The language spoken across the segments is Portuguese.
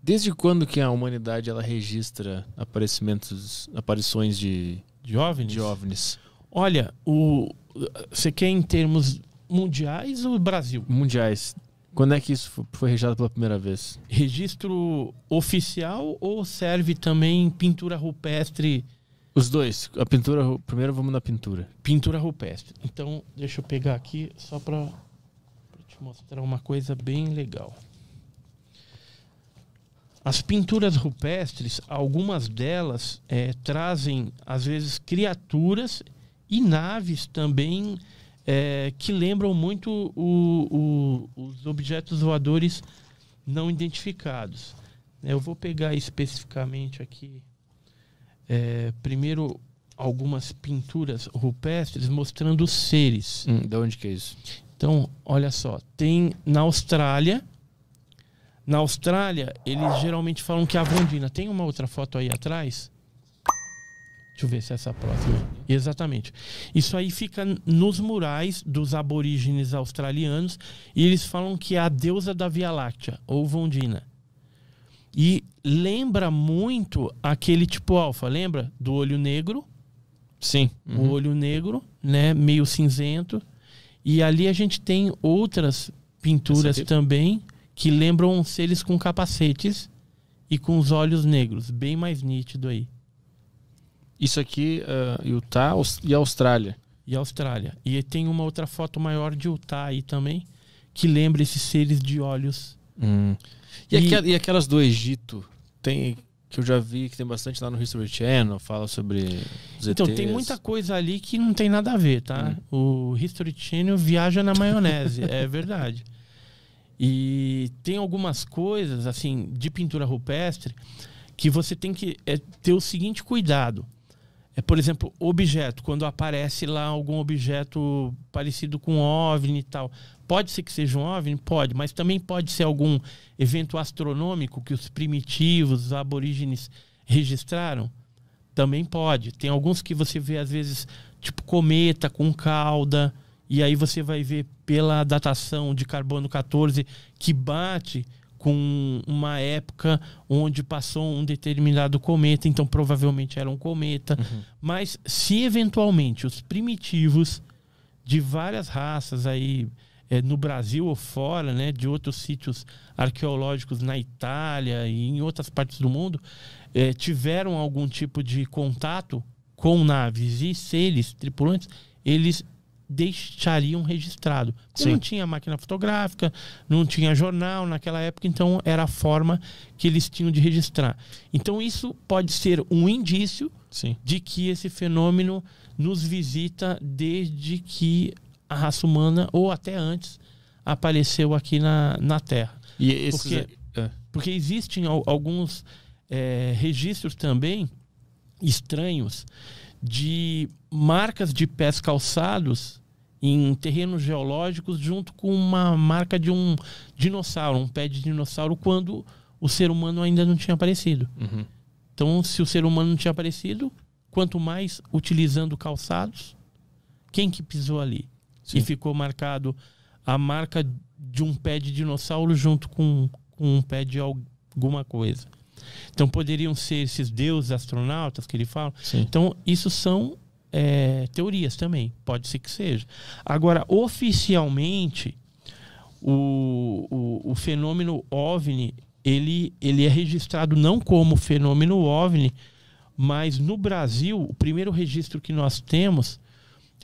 Desde quando que a humanidade ela registra aparições de OVNIs? Olha, você quer em termos mundiais ou Brasil? Mundiais. Quando é que isso foi registrado pela primeira vez? Registro oficial ou serve também pintura rupestre? Os dois. A pintura, primeiro vamos na pintura. Pintura rupestre. Então, deixa eu pegar aqui só para te mostrar uma coisa bem legal. As pinturas rupestres, algumas delas trazem, às vezes, criaturas e naves também que lembram muito os objetos voadores não identificados. Eu vou pegar especificamente aqui, primeiro, algumas pinturas rupestres mostrando os seres. De onde que é isso? Então, olha só, tem na Austrália... Na Austrália, eles geralmente falam que é a Avondina. Tem uma outra foto aí atrás? Deixa eu ver se é essa próxima. Exatamente. Isso aí fica nos murais dos aborígenes australianos e eles falam que é a deusa da Via Láctea, ou Vondina. E lembra muito aquele tipo alfa, lembra? Do olho negro. Sim. O olho negro, né? Meio cinzento. E ali a gente tem outras pinturas também que lembram seres com capacetes e com os olhos negros, bem mais nítido aí. Isso aqui, Utah e Austrália. E Austrália. E tem uma outra foto maior de Utah aí também, que lembra esses seres de olhos. E aquelas do Egito, que eu já vi que tem bastante lá no History Channel, fala sobre os Então, ETs. tem muita coisa ali que não tem nada a ver, tá? O History Channel viaja na maionese, é verdade. E tem algumas coisas, assim, de pintura rupestre que você tem que ter o seguinte cuidado. Por exemplo, objeto. Quando aparece lá algum objeto parecido com OVNI e tal. Pode ser que seja um OVNI? Pode. Mas também pode ser algum evento astronômico que os primitivos, os aborígenes registraram? Também pode. Tem alguns que você vê, às vezes, tipo cometa com cauda. E aí você vai ver pela datação de carbono 14 que bate com uma época onde passou um determinado cometa, então provavelmente era um cometa. Mas se eventualmente os primitivos de várias raças aí no Brasil ou fora, né, de outros sítios arqueológicos na Itália e em outras partes do mundo, tiveram algum tipo de contato com naves e seres tripulantes, eles deixariam registrado. Não tinha máquina fotográfica, não tinha jornal naquela época, então era a forma que eles tinham de registrar. Então isso pode ser um indício de que esse fenômeno nos visita desde que a raça humana, ou até antes, apareceu aqui na Terra. Porque existem alguns registros também estranhos de marcas de pés calçados em terrenos geológicos junto com uma marca de um dinossauro, um pé de dinossauro, quando o ser humano ainda não tinha aparecido. Então, se o ser humano não tinha aparecido, quanto mais utilizando calçados, quem que pisou ali? E ficou marcado a marca de um pé de dinossauro junto com um pé de alguma coisa. Então poderiam ser esses deuses astronautas que ele fala. Então isso são teorias também, pode ser que seja. Agora, oficialmente, o fenômeno OVNI, ele é registrado não como fenômeno OVNI, mas no Brasil, o primeiro registro que nós temos,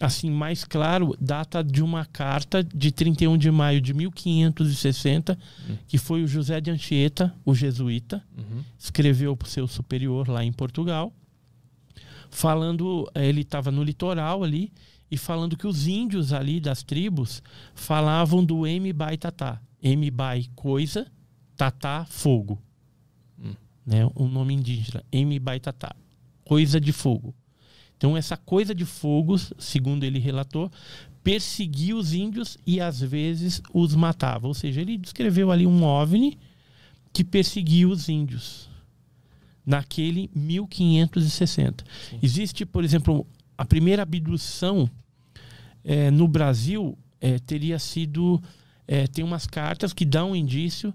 assim, mais claro, data de uma carta de 31 de maio de 1560, que foi o José de Anchieta, o jesuíta, escreveu para o seu superior lá em Portugal, falando, ele estava no litoral ali, e falando que os índios ali das tribos falavam do M-Bai Tatá. M-Bai coisa, Tatá fogo. Né? O nome indígena, M-Bai Tatá, coisa de fogo. Então essa coisa de fogo, segundo ele relatou, perseguia os índios e às vezes os matava. Ou seja, ele descreveu ali um OVNI que perseguia os índios naquele 1560. Existe, por exemplo, a primeira abdução no Brasil teria sido tem umas cartas que dão um indício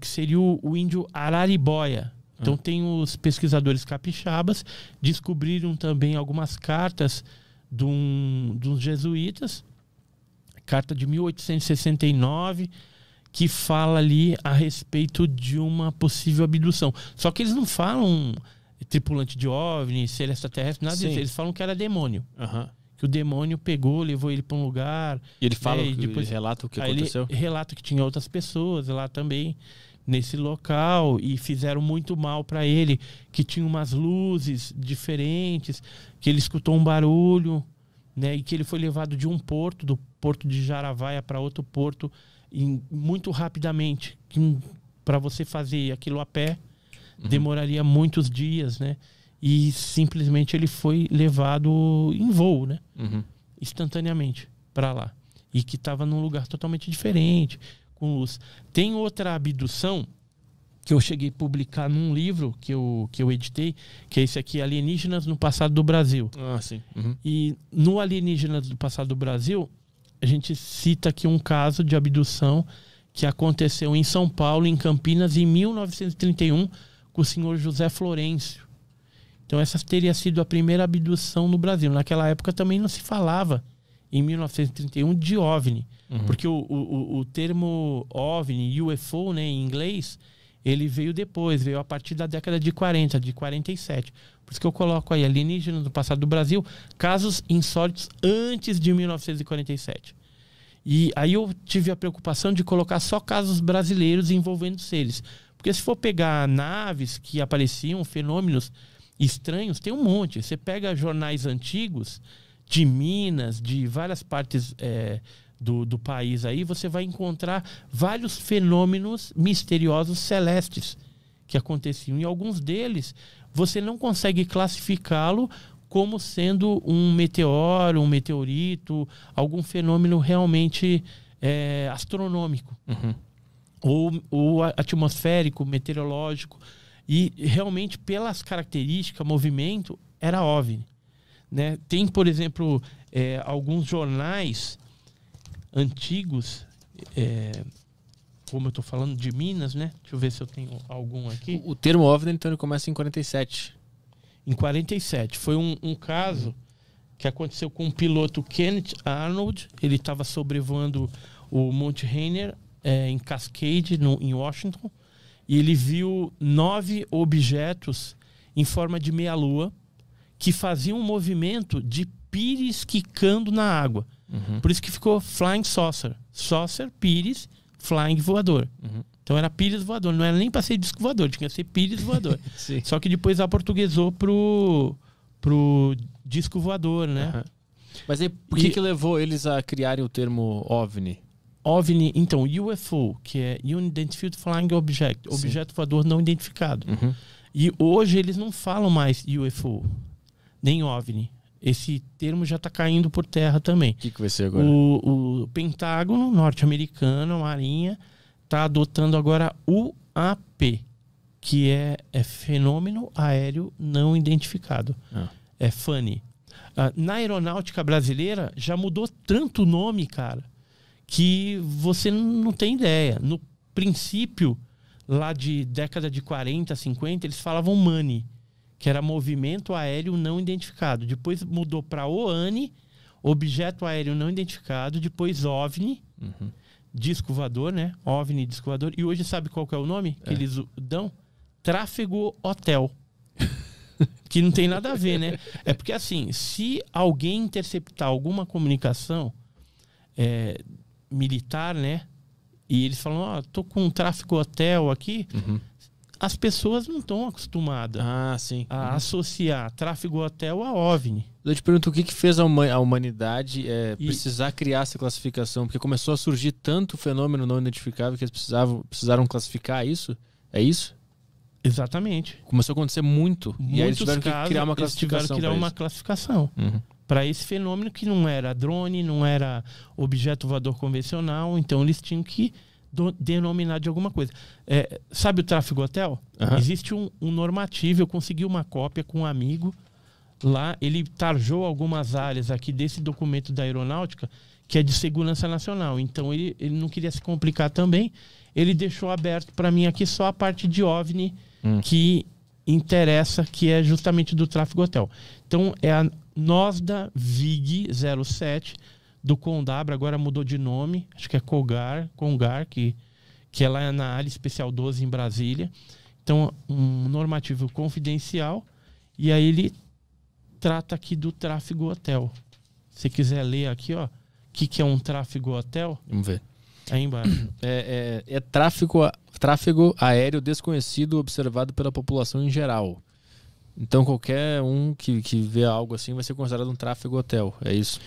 que seria o índio Araribóia. Então tem os pesquisadores capixabas, descobriram também algumas cartas dos jesuítas, carta de 1869, que fala ali a respeito de uma possível abdução. Só que eles não falam tripulante de OVNI, ser extraterrestre, nada disso. Eles falam que era demônio. Que o demônio pegou, levou ele para um lugar. E ele fala, depois ele relata o que aconteceu? Ele relata que tinha outras pessoas lá também, nesse local, e fizeram muito mal para ele, que tinha umas luzes diferentes, que ele escutou um barulho, né, e que ele foi levado de um porto, do porto de Jaravaia para outro porto, muito rapidamente. Para você fazer aquilo a pé, demoraria muitos dias, né? E simplesmente ele foi levado em voo, né? Instantaneamente para lá. E que estava num lugar totalmente diferente, com luz. Tem outra abdução que eu cheguei a publicar num livro que eu editei, que é esse aqui, Alienígenas no Passado do Brasil. Sim. E no Alienígenas do Passado do Brasil, a gente cita aqui um caso de abdução que aconteceu em São Paulo, em Campinas, em 1931, com o senhor José Florencio. Então essa teria sido a primeira abdução no Brasil. Naquela época também não se falava, em 1931, de OVNI. Porque o termo OVNI, UFO, né, em inglês, ele veio depois, veio a partir da década de 40, de 47. Por isso que eu coloco aí, alienígenas do passado do Brasil, casos insólitos antes de 1947. E aí eu tive a preocupação de colocar só casos brasileiros envolvendo seres. Porque se for pegar naves que apareciam, fenômenos estranhos, tem um monte. Você pega jornais antigos de Minas, de várias partes do país aí, você vai encontrar vários fenômenos misteriosos celestes que aconteciam. E alguns deles você não consegue classificá-lo como sendo um meteoro, um meteorito, algum fenômeno realmente astronômico. Ou atmosférico, meteorológico. E realmente, pelas características, movimento, era OVNI. Né? Tem, por exemplo, alguns jornais antigos, como eu estou falando de Minas, né? Deixa eu ver se eu tenho algum aqui. O termo OVNI, então, ele começa em 47. Em 47. Foi um caso que aconteceu com o piloto Kenneth Arnold. Ele estava sobrevoando o Monte Rainier, em Cascade, em Washington. E ele viu 9 objetos em forma de meia-lua que faziam um movimento de pires quicando na água. Por isso que ficou Flying Saucer. Saucer, pires, flying voador. Então era pires voador. Não era nem para ser disco voador, tinha que ser pires voador. Só que depois aportuguesou pro disco voador, né? Mas aí, por que levou eles a criarem o termo OVNI? OVNI, então, UFO, que é Unidentified Flying Object, objeto voador não identificado. E hoje eles não falam mais UFO, nem OVNI. Esse termo já está caindo por terra também. O que vai ser agora? O Pentágono norte-americano, a Marinha, está adotando agora o UAP, que é Fenômeno Aéreo Não Identificado. É FANI. Na aeronáutica brasileira já mudou tanto o nome, cara, que você não tem ideia. No princípio, lá de década de 40, 50, eles falavam MANI, que era movimento aéreo não identificado. Depois mudou para OANI, objeto aéreo não identificado. Depois OVNI, disco voador, né? OVNI, disco voador. E hoje sabe qual que é o nome que eles dão? Tráfego Hotel. Que não tem nada a ver, né? É porque assim, se alguém interceptar alguma comunicação militar, né? E eles falam, tô com um tráfego hotel aqui. As pessoas não estão acostumadas a associar tráfego hotel a OVNI. Eu te pergunto, o que fez a humanidade precisar criar essa classificação? Porque começou a surgir tanto fenômeno não identificável que eles precisaram classificar isso? É isso? Exatamente. Começou a acontecer muito. E aí eles tiveram que criar uma classificação. Eles tiveram que criar uma classificação para esse fenômeno que não era drone, não era objeto voador convencional. Então eles tinham que denominar de alguma coisa. Sabe o tráfego hotel? Existe um normativo. Eu consegui uma cópia com um amigo lá ele tarjou algumas áreas aqui desse documento da aeronáutica que é de segurança nacional. Então ele não queria se complicar também. Ele deixou aberto para mim aqui só a parte de OVNI que interessa, que é justamente do tráfego hotel. Então é a NOSDA VIG 07 do Condabra, agora mudou de nome, acho que é Congar, que é lá na área especial 12 em Brasília. Então, um normativo confidencial, e aí ele trata aqui do tráfego hotel. Se quiser ler aqui, ó, o que é um tráfego hotel? Vamos ver. Aí embaixo. É tráfego aéreo desconhecido observado pela população em geral. Então, qualquer um que vê algo assim vai ser considerado um tráfego hotel. É isso.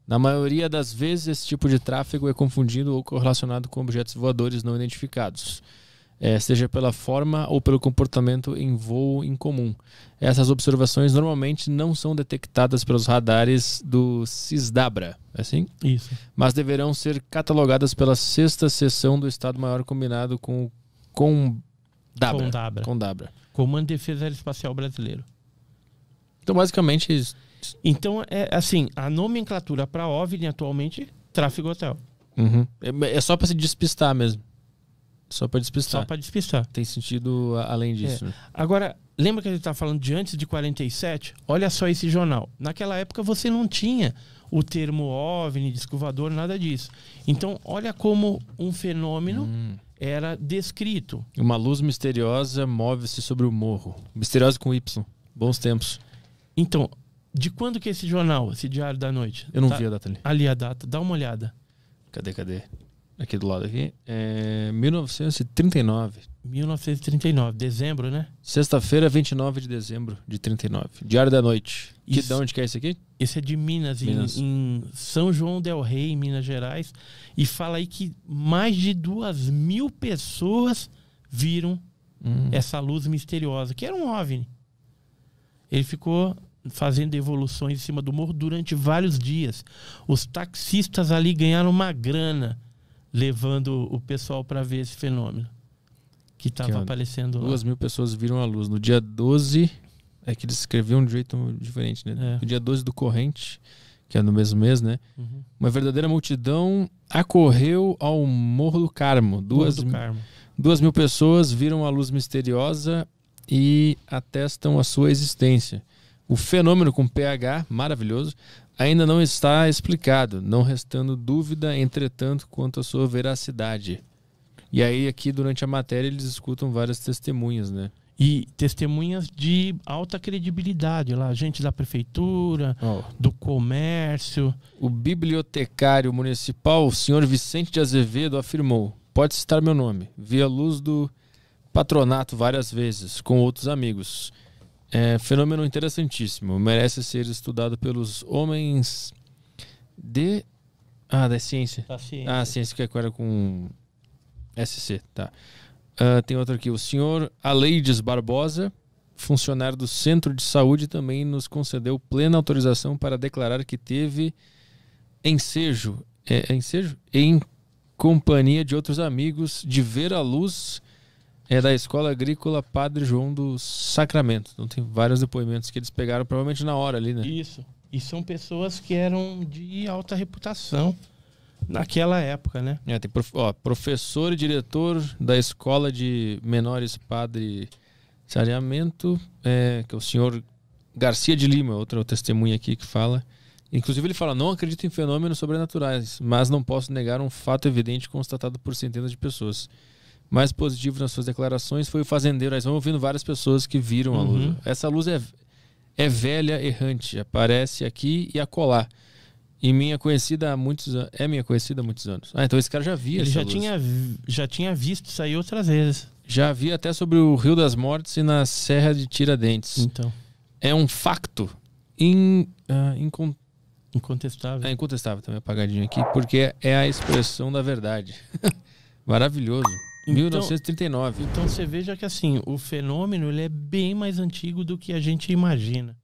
Na maioria das vezes, esse tipo de tráfego é confundido ou correlacionado com objetos voadores não identificados, seja pela forma ou pelo comportamento em voo incomum. Essas observações normalmente não são detectadas pelos radares do CISDABRA, assim? Isso. Mas deverão ser catalogadas pela 6ª seção do Estado-Maior Combinado com Condabra. Comando de Defesa Aeroespacial Brasileiro. Então, basicamente, isso. Então, assim, a nomenclatura para OVNI atualmente, tráfego hotel. Uhum. É só para se despistar mesmo. Só para despistar. Só para despistar. Tem sentido além disso. Né? Agora, lembra que a gente estava falando de antes de 47? Olha só esse jornal. Naquela época você não tinha o termo OVNI, disco voador, nada disso. Então, olha como um fenômeno era descrito. Uma luz misteriosa move-se sobre o morro. Misteriosa com Y. Bons tempos. Então, de quando que é esse jornal, esse Diário da Noite? Eu não vi a data ali. Ali a data, dá uma olhada. Cadê? Aqui do lado aqui. 1939. 1939, dezembro, né? Sexta-feira, 29 de dezembro de 39. Diário da Noite. De onde que é esse aqui? Esse é de Minas. Em São João del Rei, em Minas Gerais. E fala aí que mais de 2.000 pessoas viram essa luz misteriosa, que era um OVNI. Ele ficou fazendo evoluções em cima do morro durante vários dias. Os taxistas ali ganharam uma grana levando o pessoal para ver esse fenômeno que estava aparecendo lá. 2.000 pessoas viram a luz. No dia 12, é que eles escreviam de um jeito diferente, né? No dia 12 do corrente, que é no mesmo mês, né? Uma verdadeira multidão acorreu ao Morro do Carmo. 2.000 pessoas viram a luz misteriosa e atestam a sua existência. O fenômeno com pH, maravilhoso, ainda não está explicado, não restando dúvida, entretanto, quanto à sua veracidade. E aí, aqui, durante a matéria, eles escutam várias testemunhas, né? E testemunhas de alta credibilidade lá, gente da prefeitura, do comércio. O bibliotecário municipal, o senhor Vicente de Azevedo, afirmou: pode citar meu nome, vi a luz do patronato várias vezes, com outros amigos. Fenômeno interessantíssimo, merece ser estudado pelos homens da ciência. A ciência que agora com SC, tá. Tem outro aqui, o senhor Aleides Barbosa, funcionário do Centro de Saúde, também nos concedeu plena autorização para declarar que teve ensejo em companhia de outros amigos de ver a luz da Escola Agrícola Padre João do Sacramento. Então tem vários depoimentos que eles pegaram provavelmente na hora ali, né? Isso. E são pessoas que eram de alta reputação naquela época, né? Tem professor e diretor da Escola de Menores Padre Sacramento, que é o senhor Garcia de Lima, outra testemunha aqui que fala. Inclusive ele fala: não acredito em fenômenos sobrenaturais, mas não posso negar um fato evidente constatado por centenas de pessoas. Mais positivo nas suas declarações foi o fazendeiro. Nós vamos ouvindo várias pessoas que viram a luz. Essa luz é velha, errante, aparece aqui e acolá. E minha conhecida há muitos anos. É minha conhecida há muitos anos. Então esse cara já via essa luz. Já tinha visto isso aí outras vezes. Já vi até sobre o Rio das Mortes e na Serra de Tiradentes. Então. É um facto incontestável. Incontestável, também apagadinho aqui, porque é a expressão da verdade. Maravilhoso. 1939. Então você veja que assim, o fenômeno ele é bem mais antigo do que a gente imagina.